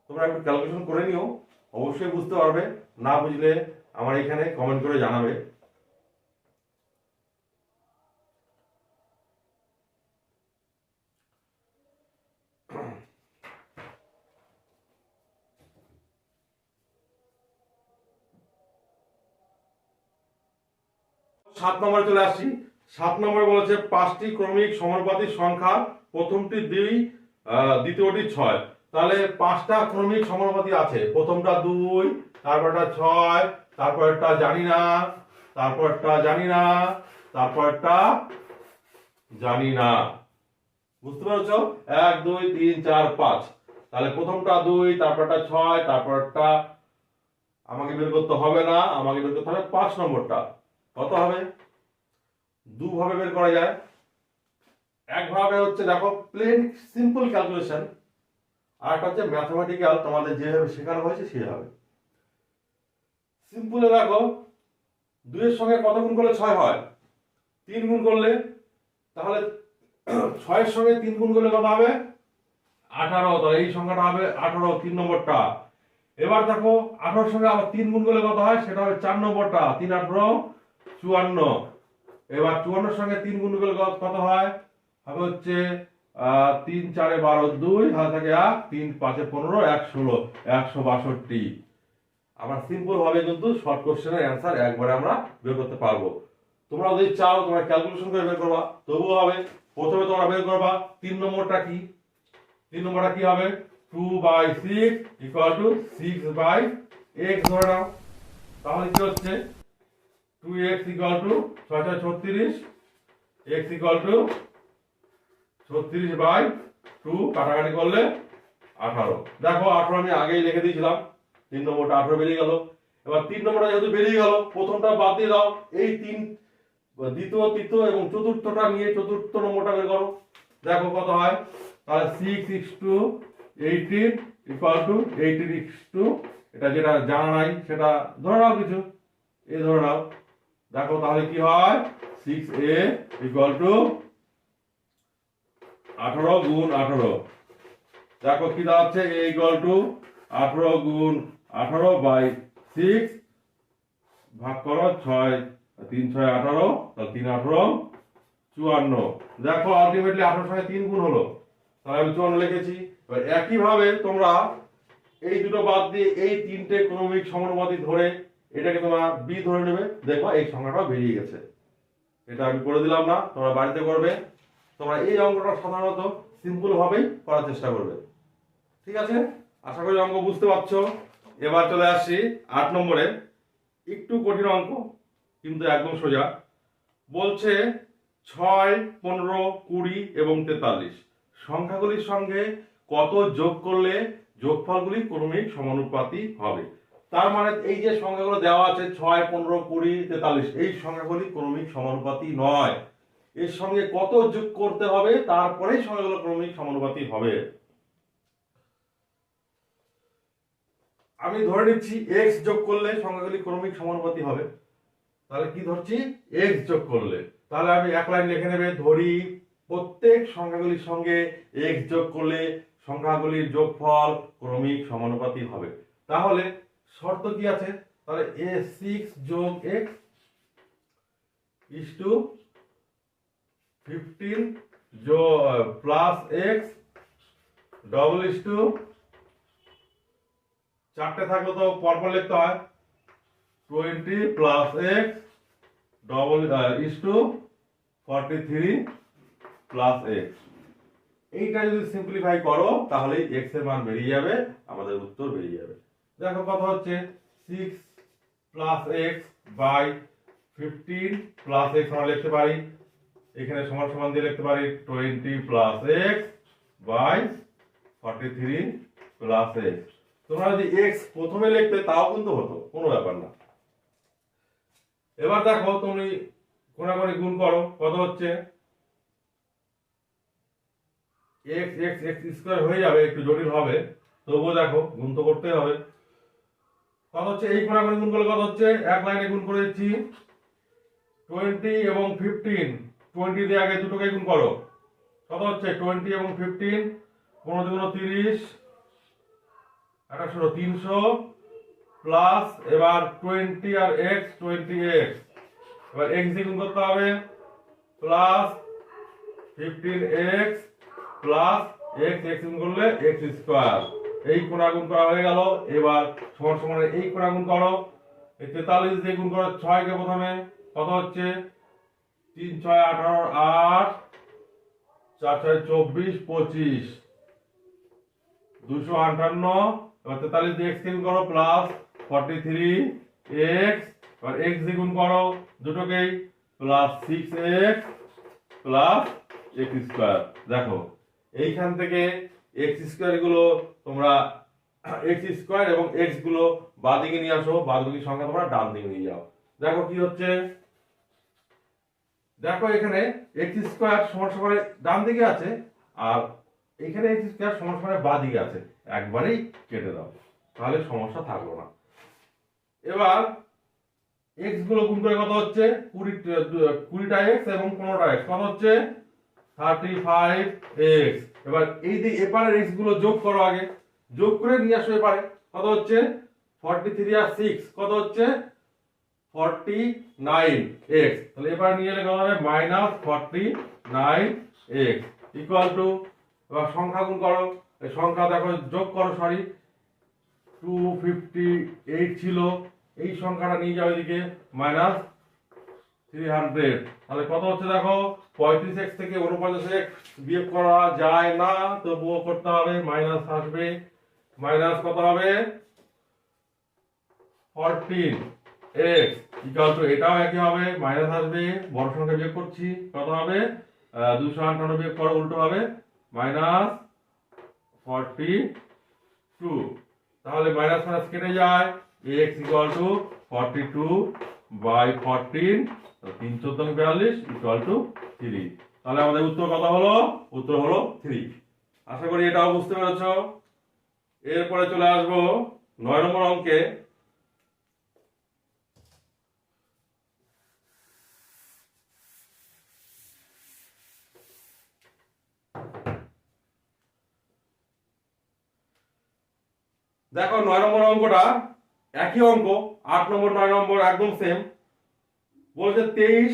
Speaker 1: তোমরা একটু ক্যালকুলেশন করে নিও, অবশ্যই বুঝতে পারবে। না বুঝলে আমার এখানে কমেন্ট করে জানাবে। সাত নম্বরে চলে আসছি। 7 নম্বরে বলেছে পাঁচটি ক্রমিক সমানুপাতিক সংখ্যা, প্রথমটি 2, দ্বিতীয়টি 6। তাহলে পাঁচটা ক্রমিক সমানুপাতিক আছে, প্রথমটা 2, তারপরটা 6, তারপরটা জানি না, তারপরটা জানি না, তারপরটা জানি না। বুঝতে পারছো? 1 2 3 4 5। তাহলে প্রথমটা 2, তারপরটা 6, তারপরটা আমাকে বের করতে হবে না, আমাকে বের করতে হবে 5 নম্বরটা। কত হবে? দুভাবে বের করা যায়। একভাবে হচ্ছে দেখো প্লেন সিম্পল ক্যালকুলেশন, আর একটা হচ্ছে ম্যাথমেটিক্যাল, তোমাদের যেভাবে শেখানো হয়েছে সেভাবে। সিম্পলে দেখো 2 এর সঙ্গে কত গুণ করলে 6 হয়? 3 গুণ করলে। তাহলে 6 এর সঙ্গে 3 গুণ করলে কত হবে? 18। তো এই সংখ্যাটা হবে 18, 3 নম্বরটা। এবার দেখো 18 এর সঙ্গে আবার 3 গুণ করলে কত হয়? সেটা হবে 4 নম্বরটা। 3 18 54। এবার 54 এর সঙ্গে 3 গুণ করলে কত হয়? হবে হচ্ছে 3 4 12 2, হাতে থাকে 1, 3 5 15, 1 16, 162। আমরা সিম্পল ভাবে কিন্তু শর্ট কোশ্চেনের অ্যান্সার একবারে আমরা বের করতে পারবো। তোমরা যদি চাও তোমরা ক্যালকুলেশন করে বের করবা, তবুও হবে। প্রথমে তোমরা বের করবা 3 নম্বরটা কি? 3 নম্বরটা কি হবে? 2/6 ইকুয়াল টু 6/x ধরে নাও। তাহলে কি হচ্ছে? 2x equal to 6 6 36, x equal two 36/2, কাটাকাটি করলে 18। দেখো 18 আমি আগেই লিখে দিয়েছিলাম, 3 নম্বরটা 18 বেরিয়ে গেল। এবার 3 নম্বরটা যেহেতু বেরিয়ে গেল, প্রথমটা বাদ দিয়ে দাও, এই 3 দ্বিতীয় তৃতীয় এবং চতুর্থটা নিয়ে চতুর্থ নম্বরটা বের করো। দেখো কত হয়? তাহলে 6 ইকুয়াল টু 18, এটা যেটা জানা নাই সেটা ধরে নাও, কিছু এই ধরে নাও। দেখো তাহলে কি হয়? 6a ইকুয়াল টু 18 গুণ 18। দেখো কি দাঁড়াচ্ছে? a ইকুয়াল টু 18 গুণ 18/6 ভাগ করো 6, 3 6 18, তাহলে 3 18 54। দেখো আলটিমেটলি 18 এর সঙ্গে 3 গুণ হলো, তাহলে আমি 54 লিখেছি। এবার একই ভাবে তোমরা এই দুটো বাদ দিয়ে এই তিনটে ক্রমিক সমানুপাতিক ধরে এটাকে তোমরা বি ধরে নেবে, দেখো এই সংখ্যাটাও বেরিয়ে গেছে। এটা আমি করে দিলাম না, তোমরা বাড়িতে করবে। তোমরা এই অঙ্কটা সাধারণত সিম্পল ভাবেই করার চেষ্টা করবে। ঠিক আছে, আশা করি অঙ্ক বুঝতে পারছো। এবার চলে আসছি 8 নম্বরে, একটু কঠিন অঙ্ক কিন্তু একদম সোজা। বলছে 6, 15, 20 এবং 43 সংখ্যাগুলির সঙ্গে কত যোগ করলে যোগফলগুলি ক্রমিক সমানুপাতি হবে। তার মানে এই যে সংখ্যাগুলো দেওয়া আছে 6, 15, 20, 43 এই সংখ্যাগুলি ক্রমিক সমানুপাতি নয়। এর সঙ্গে কত যোগ করতে হবে তারপরেই সংখ্যাগুলো ক্রমিক সমানুপাতি হবে। আমি ধরে নিচ্ছি x যোগ করলে সংখ্যাগুলি ক্রমিক সমানুপাতি হবে। তাহলে কি ধরছি, x যোগ করলে। তাহলে আমি এক লাইন লিখে নেবে, ধরি প্রত্যেক সংখ্যাগুলির সঙ্গে x যোগ করলে সংখ্যাগুলির যোগফল ক্রমিক সমানুপাতি হবে। তাহলে শর্ত কি আছে, তাহলে a6 যোগ x is to 15 plus x double is to, চারটে থাকলে তো পরপর লিখতে হয়, 20 plus x double is to 43 plus x। এইটা যদি সিম্পলিফাই করো তাহলে x এর মান বেরিয়ে যাবে, আমাদের উত্তর বেরিয়ে যাবে। দেখো কত হচ্ছে, 6 plus x by 15 plus x আমরা লিখতে পারি, এখানে সমান সমান দিয়ে লিখতে পারি 20 plus x by 43 plus x। তোমরা যদি x প্রথমে লিখতে তাও কিন্তু হতো, কোনো ব্যাপার না। এবার দেখো তুমি কোনাকুনি গুণ করো, কত হচ্ছে, x x x স্কয়ার হয়ে যাবে, একটু জটিল হবে তবুও দেখো গুণ তো করতে হবে। কত হচ্ছে, এই কোনাকুনি গুণ করলে কত হচ্ছে, এক লাইনে গুণ করে দিচ্ছি 20 এবং 15, 20 দিয়ে আগে দুটোকে গুণ করো, কত হচ্ছে 20 এবং 15, 15 দুগুণ 30, 18 300 প্লাস এবার 20 আর x 20x, এবার x দিয়ে গুণ করতে হবে, plus 15x plus x x গুণ করলে x স্কয়ার। এই কোণা গুণ করা হয়ে গেল। এবার সমান সমান এই কোণা গুণ করো, এই 43 দিয়ে গুণ করো 6 কে প্রথমে, কত হচ্ছে 3 6 18 8 4 6 24 25 258। এবার 43 দিয়ে x গুণ করো প্লাস 43x, এবার x দিয়ে গুণ করো দুটোকেই, plus 6x plus x square. দেখো এইখান থেকে x স্কয়ার গুলো তোমরা x স্কয়ার এবং x গুলো বাঁ দিকে নিয়ে আসো, বাদবাকি সংখ্যা তোমরা ডান দিকে নিয়ে যাও। দেখো কি হচ্ছে, দেখো এখানে x স্কয়ার সমান সমান ডান দিকে আছে আর এখানে x স্কয়ার সমান সমান বাঁ দিকে আছে, একবারেই কেটে দাও, তাহলে সমস্যা থাকলো না। এবার x গুলো গুণ করে কত হচ্ছে, 20টা x এবং 15টা x, কত হচ্ছে 35x। এবার এই যে এপারের x গুলো যোগ করো, আগে যোগ করে নিয়ে আসো এপারে, কত হচ্ছে 43 আর 6, কত হচ্ছে 49x। তাহলে এপারে নিয়ে এলে কত হবে, -49x ইকুয়াল টু, এবার সংখ্যা গুণ করো, এই সংখ্যা দেখো যোগ করো, সরি 258 ছিল, এই সংখ্যাটা নিয়ে যাও এদিকে -300। তাহলে কত হচ্ছে দেখো, 35x থেকে 49x বিয়োগ করা যায় না, তবুও করতে হবে, মাইনাস আসবে, মাইনাস কত হবে 14x ইকুয়াল টু, এটাও একই হবে, মাইনাস আসবে, বড় সংখ্যা বিয়োগ করছি, কত হবে 258 বিয়োগ করো উল্টো হবে -42। তাহলে মাইনাস মাইনাস কেটে যায়, x equal two 42/14, 3 14 42 equal to 3। তাহলে আমাদের উত্তর কত হলো, উত্তর হলো 3। আশা করি এটাও বুঝতে পেরেছো। এরপরে চলে আসবো 9 নম্বর অঙ্কে। দেখো 9 নম্বর অঙ্কটা একই অঙ্ক, 8 নম্বর 9 নম্বর একদম সেম। বলছে 23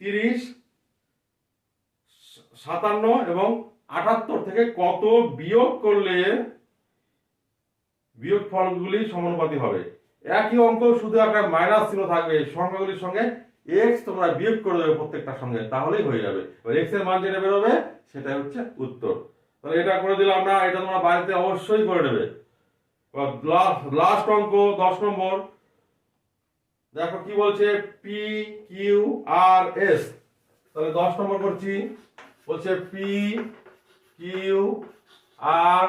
Speaker 1: 30 57 এবং 78 থেকে কত বিয়োগ করলে বিয়োগ ফলগুলি সমানুপাতি হবে। একই অঙ্ক, শুধু একটা মাইনাস চিহ্ন থাকবে, সংখ্যাগুলির সঙ্গে x তোমরা বিয়োগ করে দেবে প্রত্যেকটার সঙ্গে, তাহলেই হয়ে যাবে। এবার x এর মান যেটা বেরোবে সেটাই হচ্ছে উত্তর। তাহলে এটা করে দিলাম না, এটা তোমরা বাড়িতে অবশ্যই করে নেবে। লাস্ট অঙ্ক 10 নম্বর, দেখো কি বলছে, পি কিউ আর এস। তাহলে 10 নম্বর করছি, বলছে পি কিউ আর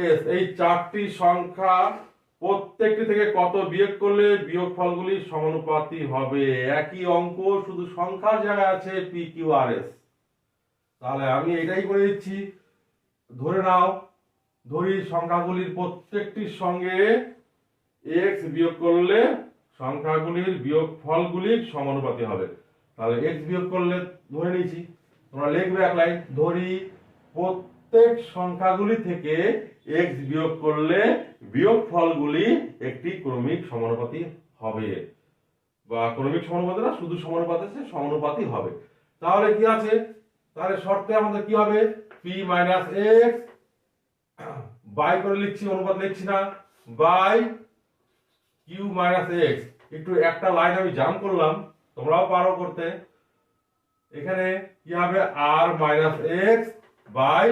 Speaker 1: এস এই চারটি সংখ্যা প্রত্যেকটি থেকে কত বিয়োগ করলে বিয়োগফলগুলি সমানুপাতি হবে। একই অঙ্ক, শুধু সংখ্যার জায়গায় আছে পি কিউ আর এস। তাহলে আমি এটাই করে দিচ্ছি। ধরে নাও, ধরি সংখ্যাগুলির প্রত্যেকটির সঙ্গে এক্স বিয়োগ করলে সংখ্যাগুলির বিয়োগফলগুলি সমানুপাতি হবে। তাহলে এক্স বিয়োগ করলে ধরে নিয়েছি, তোমরা লিখবে এক লাইন, ধরি প্রত্যেক সংখ্যাগুলি থেকে এক্স বিয়োগ করলে বিয়োগফলগুলি একটি ক্রমিক সমানুপাতি হবে, বা ক্রমিক সমানুপাতি না, শুধু সমানুপাতি আছে, সমানুপাতি হবে। তাহলে কি আছে, তাহলে শর্তে আমাদের কি হবে, পি মাইনাস এক্স বাই করে লিখছি, অনুপাত লিখছি না, বাই কিউ মাইনাস এক্স। একটু একটা লাইন আমি জাম্প করলাম, তোমরাও পারো করতে। এখানে কি হবে, R minus X by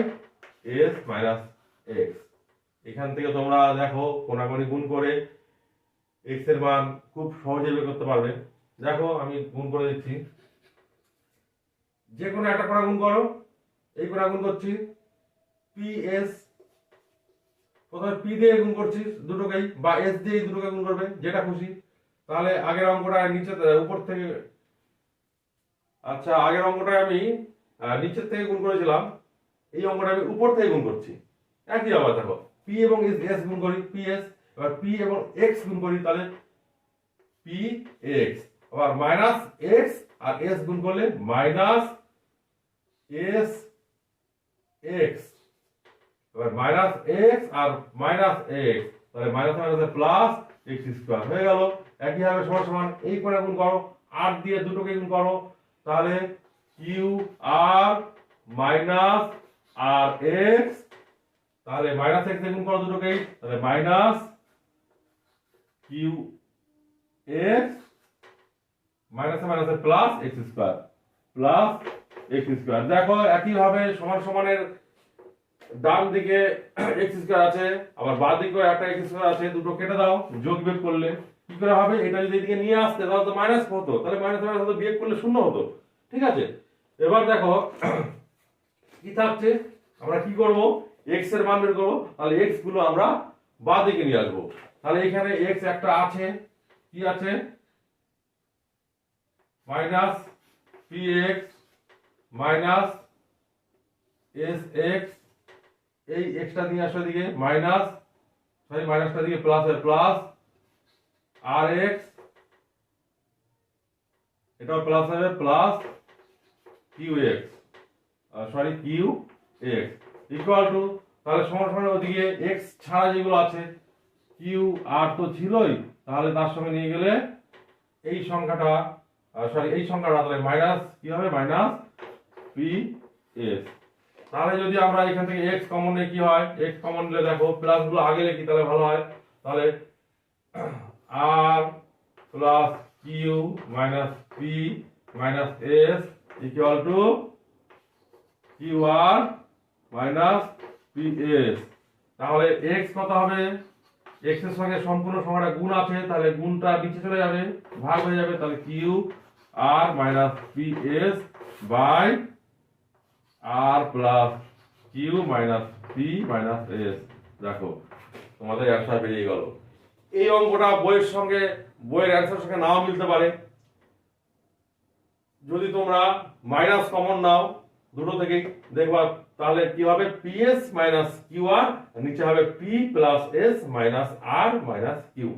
Speaker 1: S minus X. এখান থেকে তোমরা দেখো কোনাকুনি গুণ করে এক্স এর মান খুব সহজে বের করতে পারবে। দেখো আমি গুণ করে দিচ্ছি, যে কোনো একটা কোনা গুণ করো। এই কোনা গুণ করছি পি এস, প্রথমে পি দিয়ে গুণ করছি দুটোকেই, বা এস দিয়ে দুটোকে গুণ করবে, যেটা খুশি। তাহলে আগের অঙ্কটা নিচে উপর থেকে, আচ্ছা আগের অঙ্কটা আমি নিচের থেকে গুণ করেছিলাম, এই অঙ্কটা আমি উপর থেকে গুণ করছি। একই আবার দেখো, পি এবং এস গুণ করি, পি এস, এবার পি এবং এক্স গুণ করি, তাহলে পি এক্স, আবার মাইনাস এক্স আর এস গুণ করলে মাইনাস এস এক্স, এবার মাইনাস এক্স আর মাইনাস এক্স, তাহলে minus minus plus x square হয়ে গেল। একই ভাবে সমান সমান এই করে গুণ করো, আর দিয়ে দুটোকে গুণ করো, তাহলে কিউ আর মাইনাস আর এক্স, তাহলে মাইনাস এক্স দিয়ে গুণ করো দুটোকেই, তাহলে মাইনাস কিউ এক্স মাইনাসে মাইনাসে plus x square, plus x square. দেখো একই ভাবে সমান সমানের ডান দিকে এক্স স্কোয়ার আছে, আবার বাঁ দিকেও একটা এক্স স্কোয়ার আছে, দুটো কেটে দাও, যোগ বিয়োগ করলে কি করে হবে, এটা যদি এদিকে নিয়ে আসতে তাহলে তো মাইনাস হতো, তাহলে মাইনাস মাইনাস হতো, বিয়োগ করলে শূন্য হতো। ঠিক আছে, এবার দেখো কি থাকছে, আমরা কি করব, এক্স এর মান বের করবো। তাহলে এক্স গুলো আমরা বাঁ দিকে নিয়ে আসবো। তাহলে এখানে এক্স একটা আছে, কি আছে, minus P X minus S X, এই এক্সটা নিয়ে আসো দিকে, মাইনাস সরি মাইনাসটা দিকে প্লাস এর প্লাস আর এক্স, এটাও প্লাস হবে, plus Q X sorry Q X equal to, তাহলে সমান সমান ওদিকে এক্স ছাড়া যেগুলো আছে কিউ আর তো ছিলই, তাহলে তার সঙ্গে নিয়ে গেলে এই সংখ্যাটা সরি এই সংখ্যাটা, তাহলে মাইনাস কি হবে, মাইনাস পি এস। তাহলে যদি আমরা এখান থেকে x কমন নিই কি হয়, x কমন নিলে দেখো প্লাস গুলো আগে লিখি তাহলে ভালো হয়। তাহলে r plus Q minus P minus S equal to Q R minus P S. তাহলে x কত হবে, x এর সঙ্গে সম্পূর্ণ সংখ্যাটা গুণ আছে, তাহলে গুণটা নিচে চলে যাবে, ভাগ হয়ে যাবে, তাহলে Q R minus P S by R plus Q minus P minus S. দেখো তোমাদের অ্যান্সার বেরিয়ে গেল। এই অঙ্কটা বইয়ের সঙ্গে, বইয়ের অ্যান্সারের সঙ্গে নাও মিলতে পারে। যদি তোমরা মাইনাস কমন নাও দুটো থেকে দেখবা, তাহলে কি হবে, P S minus Q R, নিচে হবে পি প্লাস এস মাইনাস আর মাইনাস কিউ।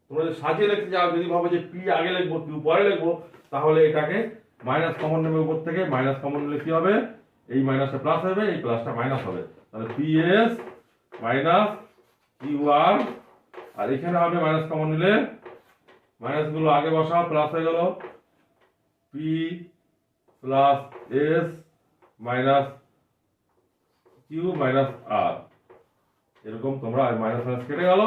Speaker 1: তোমরা যদি সাজিয়ে লিখতে যাও, যদি ভাবো যে পি আগে লিখবো কিউ পরে লিখবো, তাহলে এটাকে মাইনাস কমন নেবে উপর থেকে, মাইনাস কমন নিলে কি হবে, এই মাইনাসটা প্লাস হবে, এই প্লাসটা মাইনাস হবে, তাহলে P S minus Q R, আর এখানে হবে মাইনাস কমন নিলে মাইনাস গুলো আগে বসাও, প্লাস হয়ে গেল P plus S minus Q minus R. এরকম তোমরা মাইনাস মাইনাস কেটে গেল।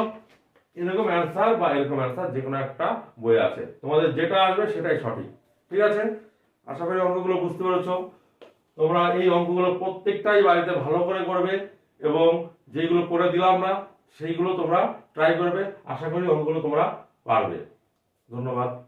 Speaker 1: এরকম অ্যান্সার বা এরকম অ্যান্সার যে কোনো একটা বই আছে, তোমাদের যেটা আসবে সেটাই সঠিক। ঠিক আছে, আশা করি অঙ্কগুলো বুঝতে পেরেছো। তোমরা এই অঙ্কগুলো প্রত্যেকটাই বাড়িতে ভালো করে করবে এবং যেগুলো করে দিলাম না সেইগুলো তোমরা ট্রাই করবে। আশা করি অঙ্কগুলো তোমরা পারবে। ধন্যবাদ।